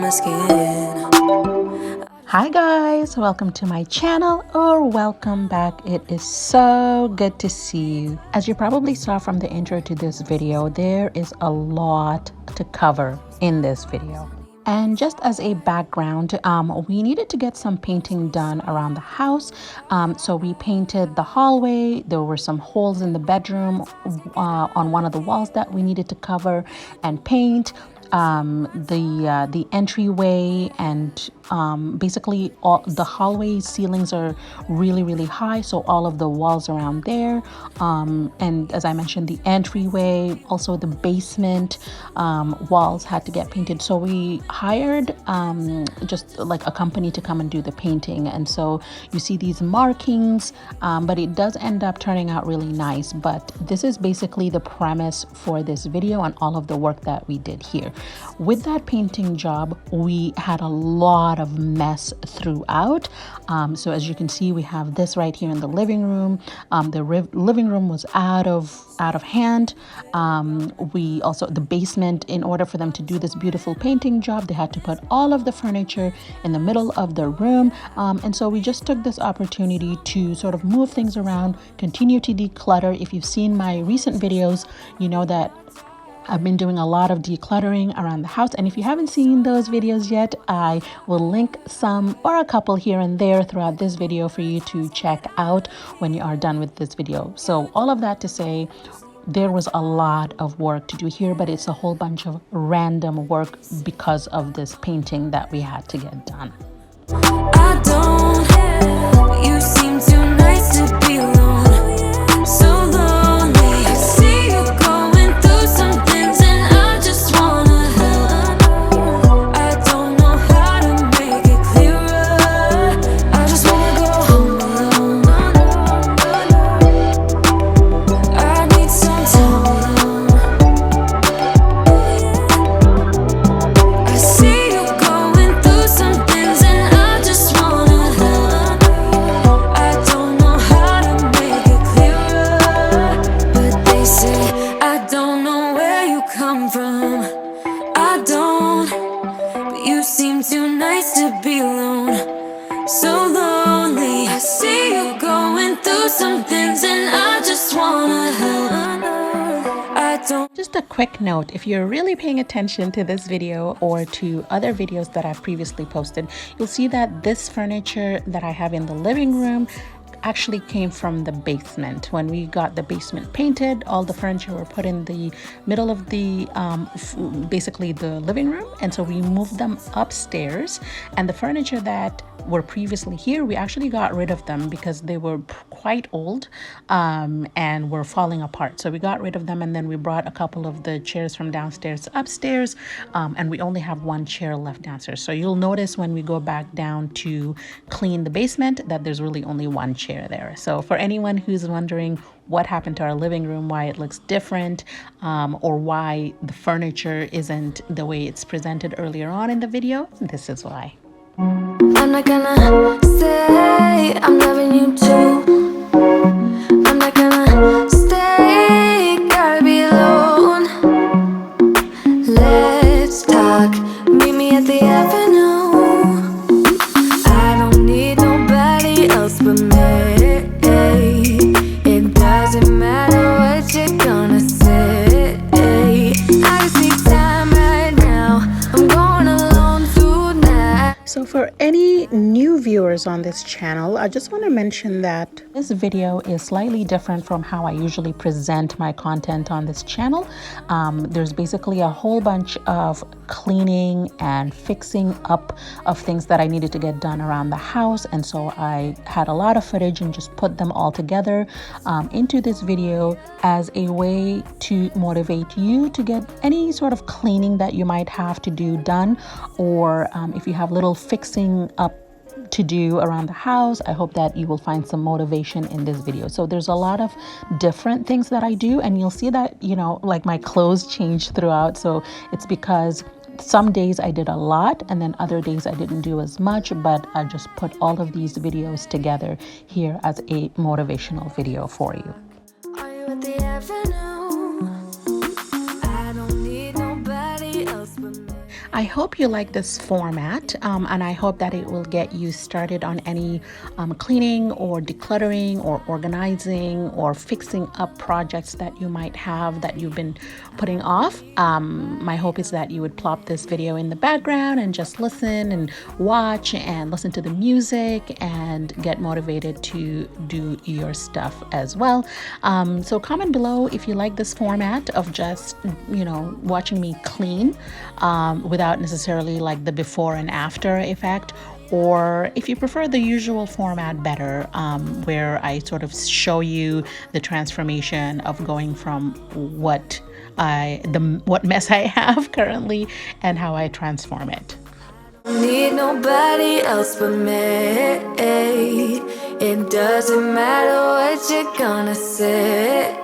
my skin. Hi guys, welcome to my channel or welcome back. It is so good to see you. As you probably saw from the intro to this video, there is a lot to cover in this video. And just as a background, we needed to get some painting done around the house. So we painted the hallway. There were some holes in the bedroom on one of the walls that we needed to cover and paint. The entryway and basically all the hallway ceilings are really high, so all of the walls around there, and as I mentioned, the entryway, also the basement walls had to get painted. So we hired just like a company to come and do the painting, and so you see these markings, but it does end up turning out really nice. But this is basically the premise for this video and all of the work that we did here. With that painting job, we had a lot of mess throughout. So as you can see, we have this right here in the living room. Living room was out of hand. We also, the basement, in order for them to do this beautiful painting job, they had to put all of the furniture in the middle of the room. And so we just took this opportunity to sort of move things around, continue to declutter. If you've seen my recent videos, you know that I've been doing a lot of decluttering around the house, and if you haven't seen those videos yet, I will link some or a couple here and there throughout this video for you to check out when you are done with this video. So all of that to say, there was a lot of work to do here, but it's a whole bunch of random work because of this painting that we had to get done. I don't, you seem too nice to be alone, so lonely. I see you going through some things and I just wanna help. I don't know how to make it clearer. I just wanna go home alone. I need some time alone. I see you going through some things and I just wanna help. I don't know how to make it clearer, but they say I don't know where you come from. I don't, but you seem too nice to be alone, so lonely. I see you going through some things and I just wanna help. I don't. Just a quick note, if you're really paying attention to this video or to other videos that I've previously posted, you'll see that this furniture that I have in the living room actually came from the basement. When we got the basement painted, all the furniture were put in the middle of the basically the living room, and so we moved them upstairs. And the furniture that were previously here, we actually got rid of them because they were quite old and were falling apart. So we got rid of them, and then we brought a couple of the chairs from downstairs upstairs, and we only have one chair left downstairs. So you'll notice when we go back down to clean the basement that there's really only one chair there. So for anyone who's wondering what happened to our living room, why it looks different, or why the furniture isn't the way it's presented earlier on in the video, this is why. I'm not gonna say I'm loving you too. I'm not gonna stay, gotta be alone. Let's talk, meet me at the avenue. I don't need nobody else but me. It doesn't matter what you're gonna say. I just need time right now. I'm going alone tonight. So for any new viewers on this channel, I just want to mention that this video is slightly different from how I usually present my content on this channel. There's basically a whole bunch of cleaning and fixing up of things that I needed to get done around the house, and so I had a lot of footage and just put them all together into this video as a way to motivate you to get any sort of cleaning that you might have to do done, or if you have little fixing up to do around the house. I hope that you will find some motivation in this video. So there's a lot of different things that I do, and you'll see that, you know, like my clothes change throughout. So it's because some days I did a lot and then other days I didn't do as much, but I just put all of these videos together here as a motivational video for you. Are you at the avenue? I don't need nobody else but me. I hope you like this format, and I hope that it will get you started on any cleaning or decluttering or organizing or fixing up projects that you might have that you've been putting off. My hope is that you would plop this video in the background and just listen and watch and listen to the music and get motivated to do your stuff as well. So comment below if you like this format of just, watching me clean without necessarily like the before and after effect, or if you prefer the usual format better, where I sort of show you the transformation of going from what mess I have currently and how I transform it. Need nobody else but me. It doesn't matter what you're gonna say.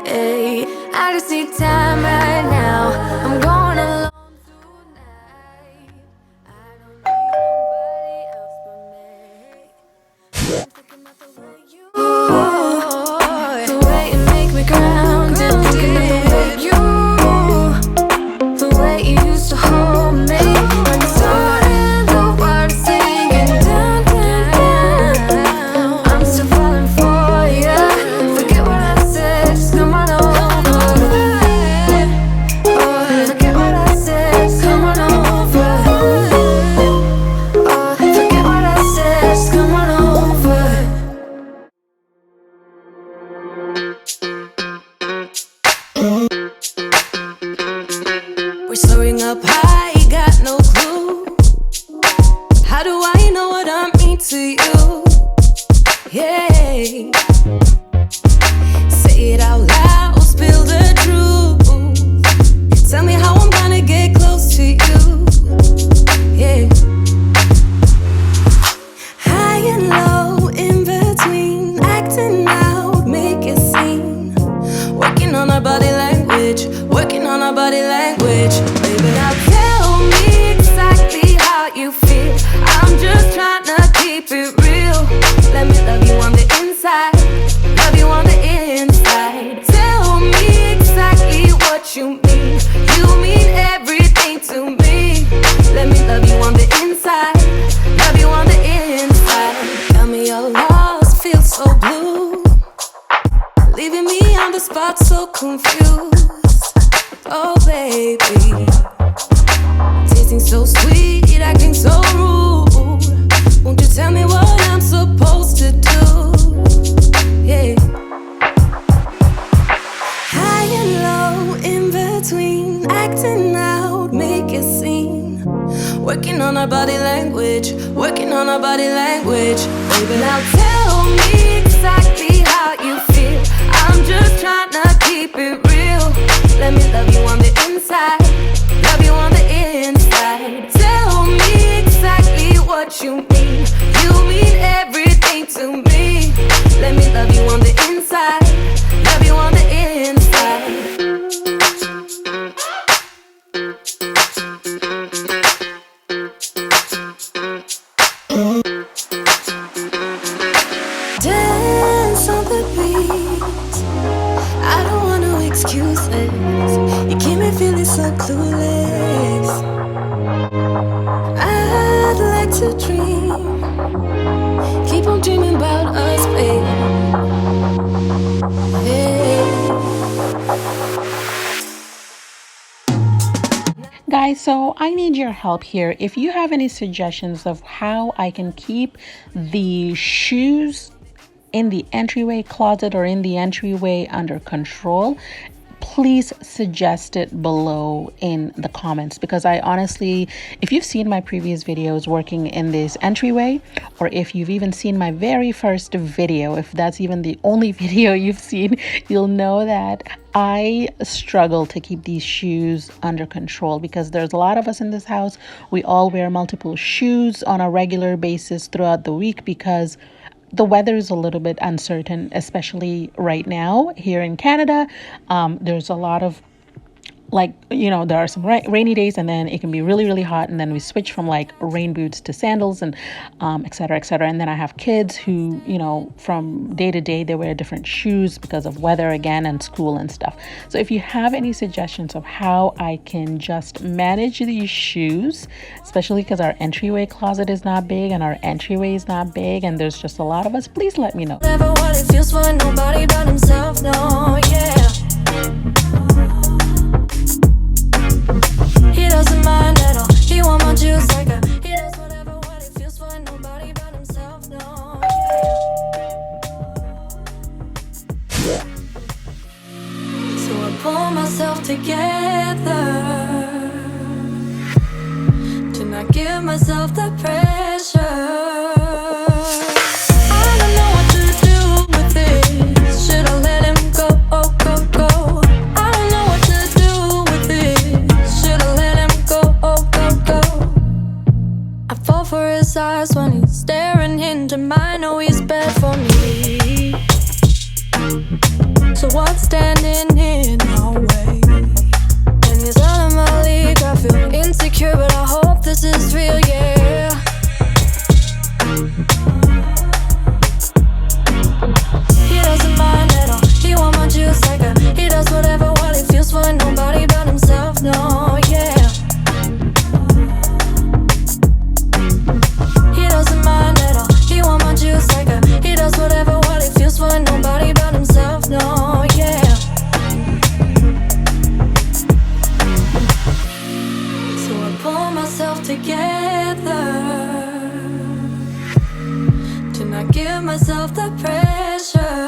I just need time right now. I'm going alone tonight. I don't need nobody else but me. I'm thinking about the way the way you make me grounded. Thinking about the way you used to hold me. When the sun and the world singing down, down, down. I'm still falling for you. Forget what I said, just come on over. Oh, forget what I said, just come on over. Oh, forget what I said, just come on over. We're soaring up high, got no clue. How do I know what I mean to you? Yeah. Say it out loud, spill the truth. Tell me how I'm gonna get close to you. Yeah. High and low, in between, acting out, make a scene. Working on our body language, working on our body language. Baby, now tell me exactly how you feel. I'm just trying to keep it real. Let me love you on the inside, love you on the inside. Tell me exactly what you mean. You mean everything to me. Let me love you on the inside, love you on the inside. Tell me you're lost, feel so blue, leaving me on the spot so confused. Oh baby, tasting so sweet, acting so rude. Won't you tell me what I'm supposed to do? Yeah. High and low, in between, acting out, make a scene. Working on our body language, working on our body language. Baby, now tell me exactly how you feel. I'm just trying to keep it real. Let me love you on the inside, love you on the inside. Tell me exactly what you mean. You mean everything to me. Let me love you on the inside, love you on the inside. Dance on the beat. I don't want no excuses. You keep me feeling so clueless. I'd like to dream. Keep on dreaming about us, baby. Yeah. Guys, so I need your help here. If you have any suggestions of how I can keep the shoes in the entryway closet or in the entryway under control, please suggest it below in the comments, because I honestly, if you've seen my previous videos working in this entryway, or if you've even seen my very first video, if that's even the only video you've seen, you'll know that I struggle to keep these shoes under control, because there's a lot of us in this house. We all wear multiple shoes on a regular basis throughout the week because the weather is a little bit uncertain, especially right now here in Canada. There's a lot of like, there are some rainy days, and then it can be really, really hot, and then we switch from like rain boots to sandals, and et cetera, et cetera. And then I have kids who, from day to day, they wear different shoes because of weather again and school and stuff. So if you have any suggestions of how I can just manage these shoes, especially because our entryway closet is not big and our entryway is not big and there's just a lot of us, please let me know. Never what it feels for nobody but himself, no, yeah. He doesn't mind at all. He want my juice like a. He does whatever what it feels for nobody but himself, no, yeah. So I pull myself together to not give myself the pressure. When he's staring into mine, know he's bad for me. So what's standing in our way? When he's out of my league, I feel insecure, but I hope this is real, yeah. He doesn't mind at all. He want my juice like a. He does whatever what he feels for nobody but himself, no, yeah. Whatever what it feels for nobody but himself, no, yeah. So I pull myself together to not give myself the pressure.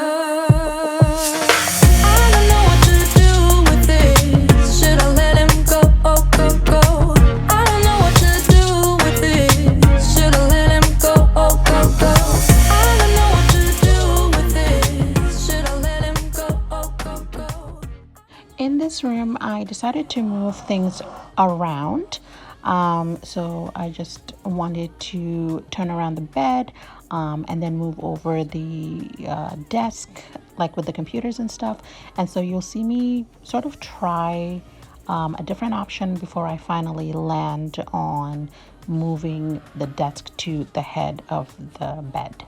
In this room, I decided to move things around. So I just wanted to turn around the bed and then move over the desk, like with the computers and stuff. And so you'll see me sort of try a different option before I finally land on moving the desk to the head of the bed.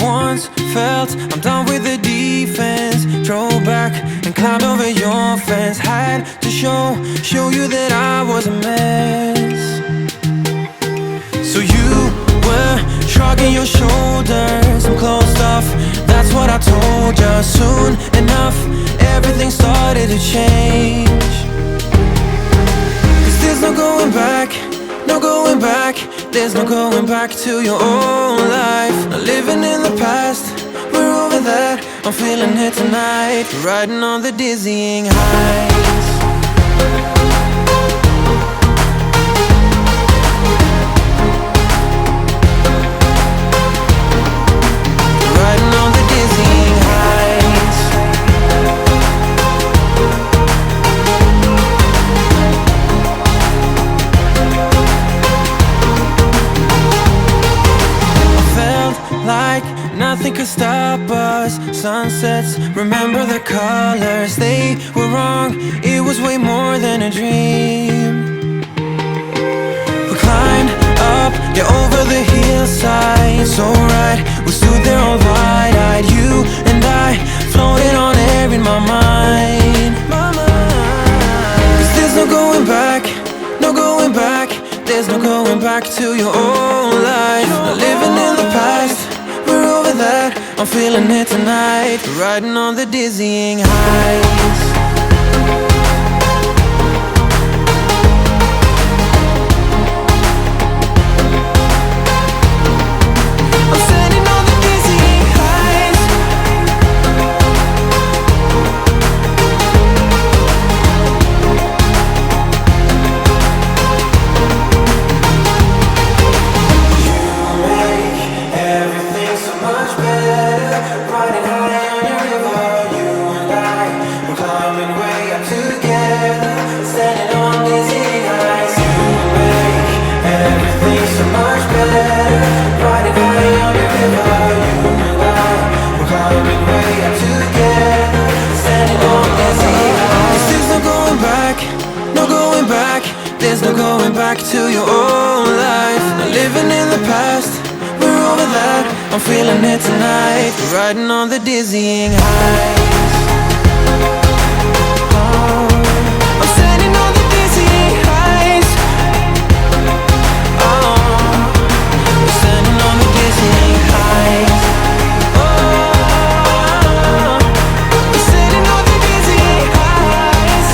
Once felt I'm done with the defense. Drove back and climbed over your fence. Had to show you that I was a mess. So you were shrugging your shoulders. I'm closed off, that's what I told you. Soon enough, everything started to change. 'Cause there's no going back, no going back. There's no going back to your old life. Not living in the past, we're over that. I'm feeling it tonight, riding on the dizzying highs. Riding on the dizzying highs. Like nothing could stop us. Sunsets, remember the colors. They were wrong, it was way more than a dream. We climbed up, yeah, over the hillside. So right, we stood there all wide-eyed. You and I, floating on air in my mind. 'Cause there's no going back, no going back. There's no going back to your old life. Not living in the past, we're over that. I'm feeling it tonight, riding on the dizzying highs. I'm standing on the dizzying highs. Climbing I'm feeling it tonight, riding on the dizzying highs. I'm standing on the dizzying highs. I'm standing on the dizzying highs. I'm standing on the dizzying highs.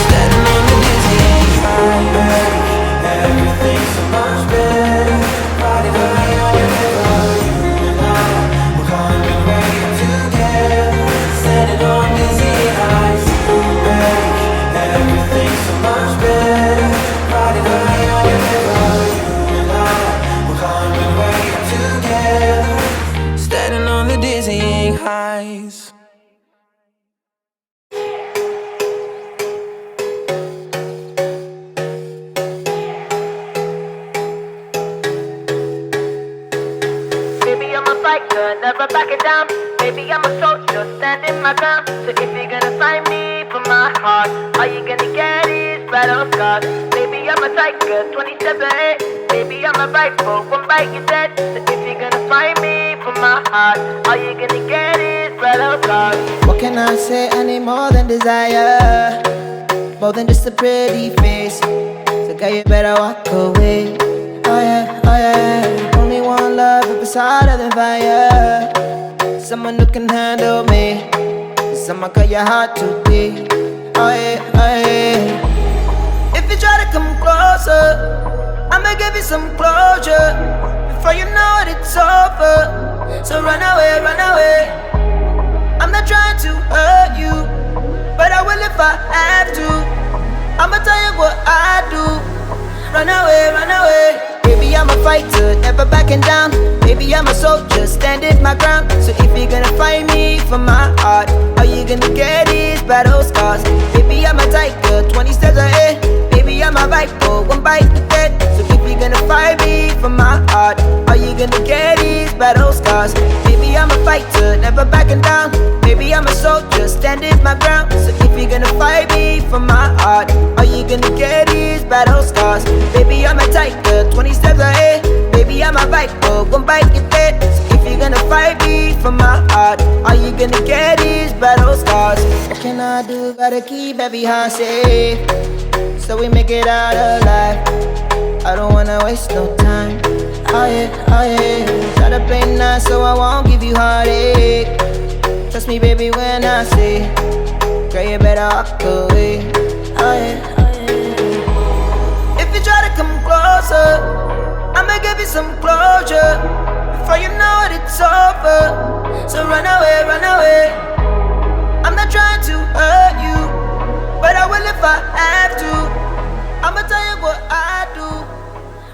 Standing on the dizzying highs. Everything's so much better. Riding high on your river, you and I, we're climbing right up together. Standing on dizzy highs. Everything's so much better. Riding high on your river, you and I, we're climbing right up together. Standing on the dizzying highs. Baby, I'm a fighter, never backing down. Baby, I'm a soldier, standing my ground. So if you're gonna find me for my heart, all you gonna get is battle scars. Baby, I'm a tiger, 27. Baby, I'm a rifle, one bite you dead. So if you're gonna find me for my heart, all you gonna get is battle scars. What can I say? I need more than desire, more than just a pretty face. So girl, you better walk away. Oh yeah, oh yeah. Only one love up beside of the fire. Someone who can handle me. Someone cut your heart too deep. Oh yeah, oh yeah. If you try to come closer, I'ma give you some closure. Before you know it, it's over. So run away, run away. I'm not trying to hurt you, but I will if I have to. I'ma tell you what I do. Run away, run away. Baby, I'm a fighter, never backing down. Baby, I'm a soldier, standing my ground. So if you're gonna fight me for my heart, all you gonna get is battle scars. Baby, I'm a tiger, 20 steps ahead. Baby, I'm a viper, one bite to dead. So if you're gonna fight me for my heart, all you gonna get is battle scars. Baby, I'm a fighter, never backing down. Baby, I'm a soldier, standing my ground. So if you're gonna fight me for my heart, all you gonna get is battle scars. Baby, I'm a tiger, 20 steps ahead. Baby, I'm a viper, one bite you dead. So if you're gonna fight me for my heart, all you gonna get is battle scars. What can I do? Gotta keep every heart safe, so we make it out alive. I don't wanna waste no time. Oh yeah, oh yeah. Try to play nice so I won't give you heartache. Trust me, baby, when I say, girl, you better walk away. Oh yeah, oh yeah. If you try to come closer, I'ma give you some closure. Before you know it, it's over. So run away, run away. I'm not trying to hurt you, but I will if I have to. I'ma tell you what I do.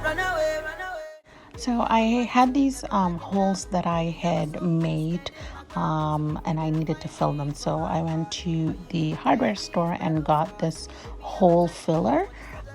Run away, run away. So I had these holes that I had made and I needed to fill them. So I went to the hardware store and got this hole filler.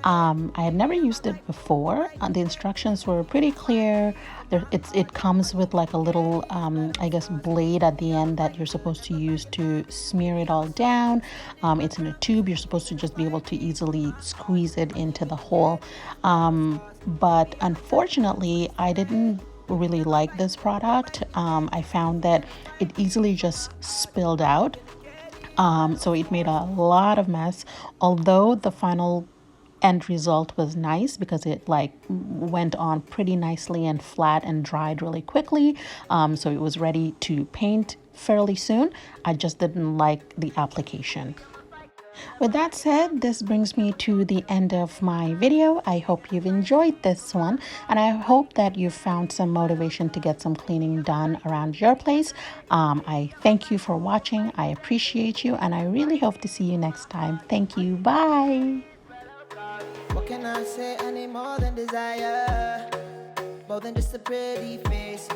I had never used it before. The instructions were pretty clear. It comes with like a little, I guess, blade at the end that you're supposed to use to smear it all down. It's in a tube. You're supposed to just be able to easily squeeze it into the hole. But unfortunately, I didn't really like this product. I found that it easily just spilled out. So it made a lot of mess. Although the final end result was nice because it like went on pretty nicely and flat and dried really quickly, so it was ready to paint fairly soon. I just didn't like the application. With that said, this brings me to the end of my video. I hope you've enjoyed this one, and I hope that you've found some motivation to get some cleaning done around your place. I thank you for watching. I appreciate you, and I really hope to see you next time. Thank you. Bye. What can I say? I need more than desire, more than just a pretty face.